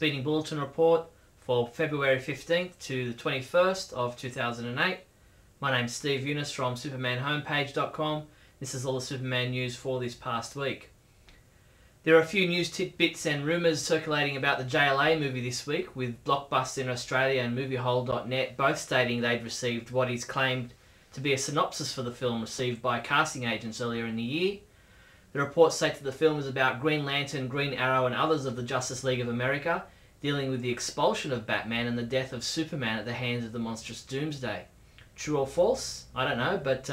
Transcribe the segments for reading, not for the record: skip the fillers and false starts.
Speeding Bulletin report for February 15th to the 21st of 2008. My name's Steve Younis from supermanhomepage.com. This is all the Superman news for this past week. There are a few news tidbits and rumours circulating about the JLA movie this week, with Blockbuster in Australia and moviehole.net both stating they'd received what is claimed to be a synopsis for the film received by casting agents earlier in the year. The reports state that the film is about Green Lantern, Green Arrow and others of the Justice League of America dealing with the expulsion of Batman and the death of Superman at the hands of the monstrous Doomsday. True or false? I don't know, but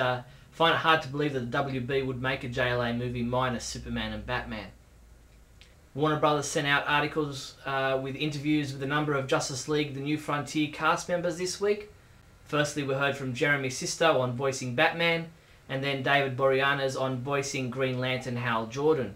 find it hard to believe that the WB would make a JLA movie minus Superman and Batman. Warner Brothers sent out articles with interviews with a number of Justice League The New Frontier cast members this week. Firstly, we heard from Jeremy Sisto on voicing Batman, and then David Boreanaz on voicing Green Lantern Hal Jordan.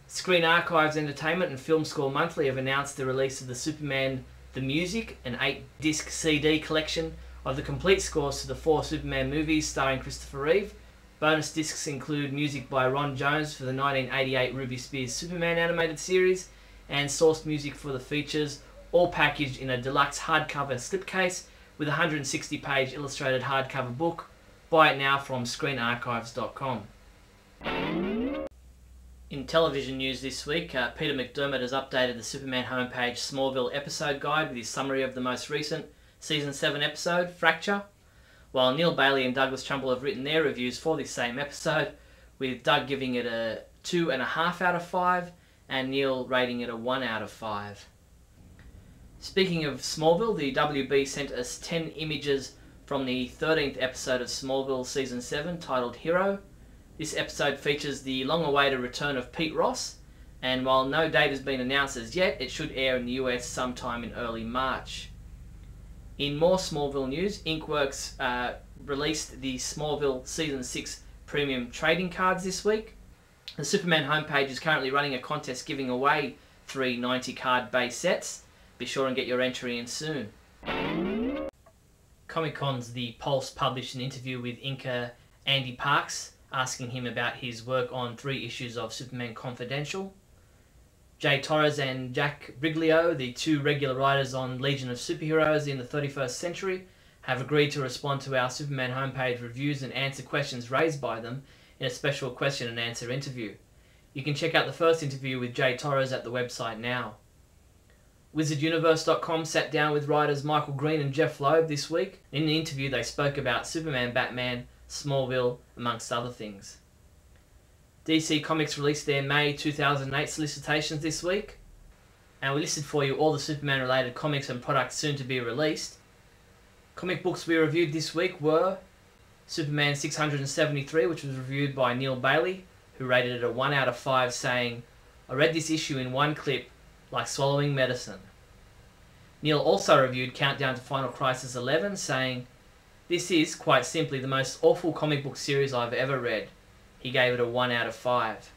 Screen Archives Entertainment and Film Score Monthly have announced the release of the Superman The Music, an 8-disc CD collection of the complete scores to the 4 Superman movies starring Christopher Reeve. Bonus discs include music by Ron Jones for the 1988 Ruby Spears Superman animated series and sourced music for the features, all packaged in a deluxe hardcover slipcase with a 160-page illustrated hardcover book. Buy it now from screenarchives.com. In television news this week, Peter McDermott has updated the Superman homepage Smallville episode guide with his summary of the most recent Season 7 episode, Fracture, while Neal Bailey and Douglas Trumbull have written their reviews for this same episode, with Doug giving it a 2.5 out of 5 and Neal rating it a 1 out of 5. Speaking of Smallville, the WB sent us 10 images from the 13th episode of Smallville Season 7 titled Hero. This episode features the long-awaited return of Pete Ross, and while no date has been announced as yet, it should air in the US sometime in early March. In more Smallville news, Inkworks released the Smallville Season 6 premium trading cards this week. The Superman homepage is currently running a contest giving away 3 90-card base sets. Be sure and get your entry in soon. Comic-Con's The Pulse published an interview with inker Andy Parks, asking him about his work on 3 issues of Superman Confidential. Jay Torres and Jack Briglio, the 2 regular writers on Legion of Superheroes in the 31st Century, have agreed to respond to our Superman homepage reviews and answer questions raised by them in a special question and answer interview. You can check out the first interview with Jay Torres at the website now. WizardUniverse.com sat down with writers Michael Green and Jeff Loeb this week. In the interview they spoke about Superman, Batman, Smallville, amongst other things. DC Comics released their May 2008 solicitations this week, and we listed for you all the Superman related comics and products soon to be released. Comic books we reviewed this week were Superman 673, which was reviewed by Neal Bailey, who rated it a 1 out of 5, saying, "I read this issue in one clip, like swallowing medicine." Neal also reviewed Countdown to Final Crisis 11, saying, "This is, quite simply, the most awful comic book series I've ever read." He gave it a 1 out of 5.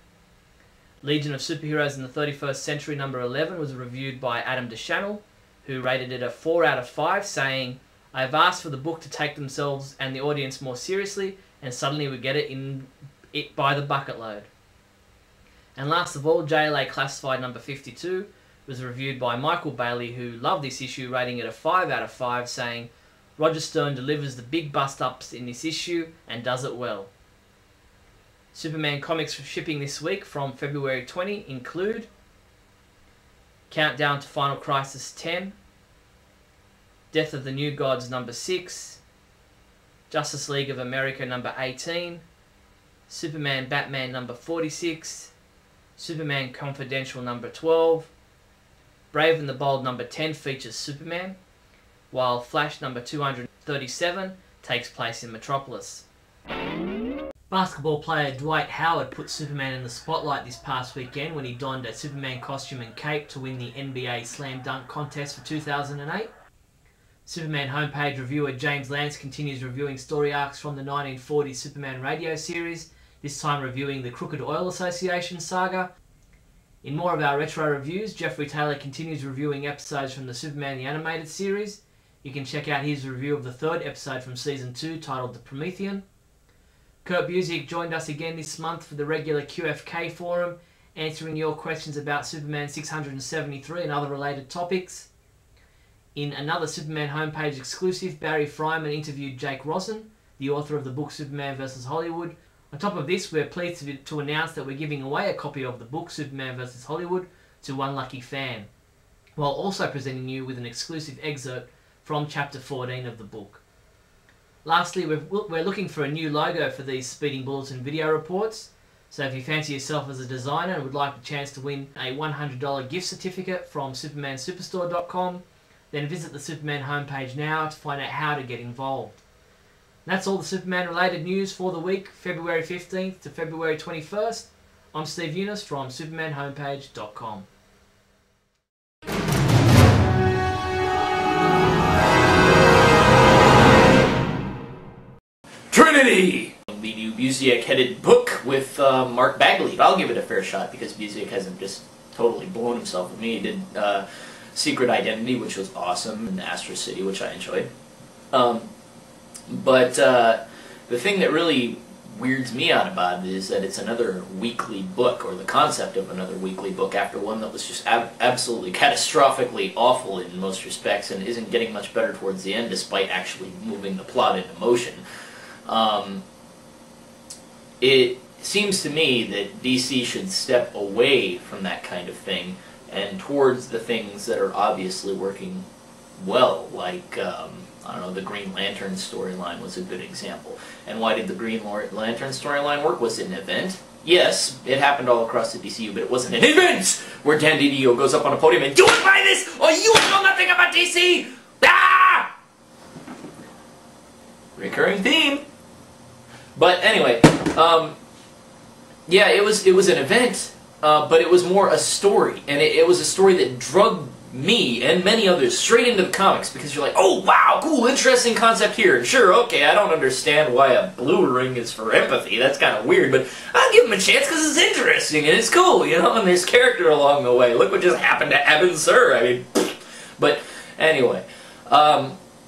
Legion of Superheroes in the 31st Century number 11 was reviewed by Adam DeChannel, who rated it a 4 out of 5, saying, "I have asked for the book to take themselves and the audience more seriously, and suddenly we get it by the bucket load." And last of all, JLA Classified number 52 was reviewed by Michael Bailey, who loved this issue, rating it a 5 out of 5, saying, "Roger Stern delivers the big bust-ups in this issue and does it well." Superman comics for shipping this week from February 20 include Countdown to Final Crisis 10, Death of the New Gods number 6, Justice League of America number 18, Superman Batman number 46, Superman Confidential number 12, Brave and the Bold number 10 features Superman, while Flash number 237 takes place in Metropolis. Basketball player Dwight Howard put Superman in the spotlight this past weekend when he donned a Superman costume and cape to win the NBA Slam Dunk Contest for 2008. Superman homepage reviewer James Lance continues reviewing story arcs from the 1940s Superman radio series, this time reviewing the Crooked Oil Association saga. In more of our retro reviews, Jeffrey Taylor continues reviewing episodes from the Superman the Animated Series. You can check out his review of the 3rd episode from Season 2 titled The Promethean. Kurt Busiek joined us again this month for the regular QFK forum answering your questions about Superman 673 and other related topics. In another Superman homepage exclusive, Barry Fryman interviewed Jake Rosen, the author of the book Superman vs. Hollywood. On top of this, we're pleased to announce that we're giving away a copy of the book Superman vs. Hollywood to one lucky fan, while also presenting you with an exclusive excerpt from Chapter 14 of the book. Lastly, we're looking for a new logo for these Speeding Bulletin video reports, so if you fancy yourself as a designer and would like a chance to win a $100 gift certificate from supermansuperstore.com, then visit the Superman homepage now to find out how to get involved. And that's all the Superman related news for the week, February 15th to February 21st. I'm Steve Younis from supermanhomepage.com. Trinity! The new Busiek-headed book with Mark Bagley. I'll give it a fair shot because Busiek hasn't just totally blown himself with me. He did Secret Identity, which was awesome, and Astro City, which I enjoyed. But the thing that really weirds me out about it is that it's another weekly book, or the concept of another weekly book after one that was just absolutely catastrophically awful in most respects and isn't getting much better towards the end despite actually moving the plot into motion. It seems to me that DC should step away from that kind of thing and towards the things that are obviously working well, like, I don't know, the Green Lantern storyline was a good example. And why did the Green Lantern storyline work? Was it an event? Yes, it happened all across the DCU, but it wasn't an event where Dan DiDio goes up on a podium and, "You would buy this, or you know nothing about DC!" Ah! Recurring theme. But anyway, yeah, it was an event, but it was more a story, and it was a story that drug me and many others straight into the comics because you're like, oh wow, cool, interesting concept here. Sure, okay, I don't understand why a blue ring is for empathy. That's kind of weird, but I'll give him a chance because it's interesting and it's cool, you know. And there's character along the way. Look what just happened to Evan Sur. I mean, but anyway.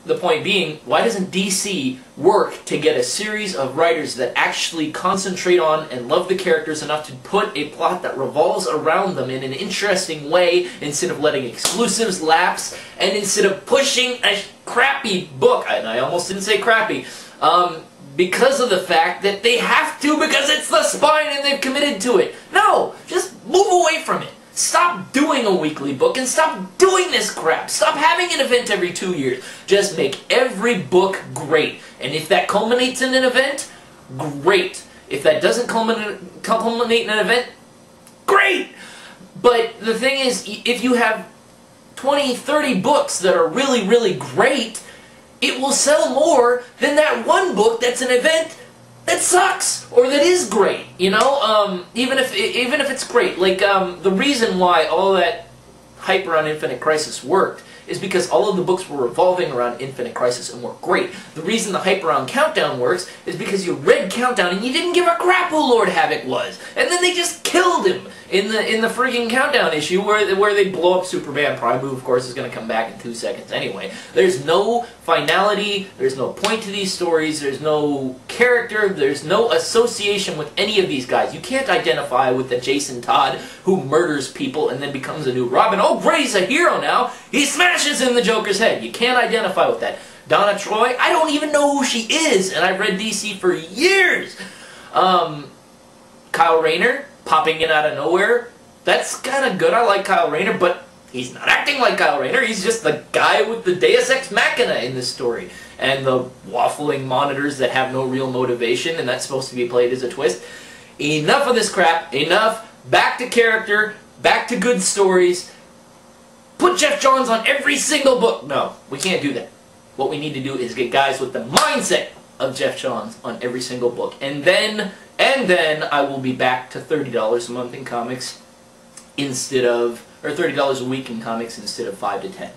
The point being, why doesn't DC work to get a series of writers that actually concentrate on and love the characters enough to put a plot that revolves around them in an interesting way instead of letting exclusives lapse and instead of pushing a crappy book, and I almost didn't say crappy, because of the fact that they have to because it's the spine and they've committed to it. No, just move away from it. Stop doing a weekly book and stop doing this crap. Stop having an event every 2 years. Just make every book great. And if that culminates in an event, great. If that doesn't culminate in an event, great. But the thing is, if you have 20, 30 books that are really, really great, it will sell more than that one book that's an event that sucks, or that is great, you know, even if it's great. Like, the reason why all that hype around Infinite Crisis worked is because all of the books were revolving around Infinite Crisis and were great. The reason the hype around Countdown works is because you read Countdown and you didn't give a crap who Lord Havoc was, and then they just killed him in the freaking Countdown issue where they blow up Superman. Prime Move, of course, is going to come back in 2 seconds anyway. There's no finality, there's no point to these stories, there's no character, there's no association with any of these guys. You can't identify with the Jason Todd who murders people and then becomes a new Robin. Oh great, he's a hero now! He smashes in the Joker's head. You can't identify with that. Donna Troy, I don't even know who she is, and I've read DC for years. Kyle Rayner, popping in out of nowhere, that's kind of good. I like Kyle Rayner, but he's not acting like Kyle Rayner. He's just the guy with the Deus Ex Machina in this story. And the waffling monitors that have no real motivation, and that's supposed to be played as a twist. Enough of this crap. Enough. Back to character. Back to good stories. Put Jeff Johns on every single book. No, we can't do that. What we need to do is get guys with the mindset of Jeff Johns on every single book. And then I will be back to $30 a month in comics instead of, or $30 a week in comics instead of $5 to $10.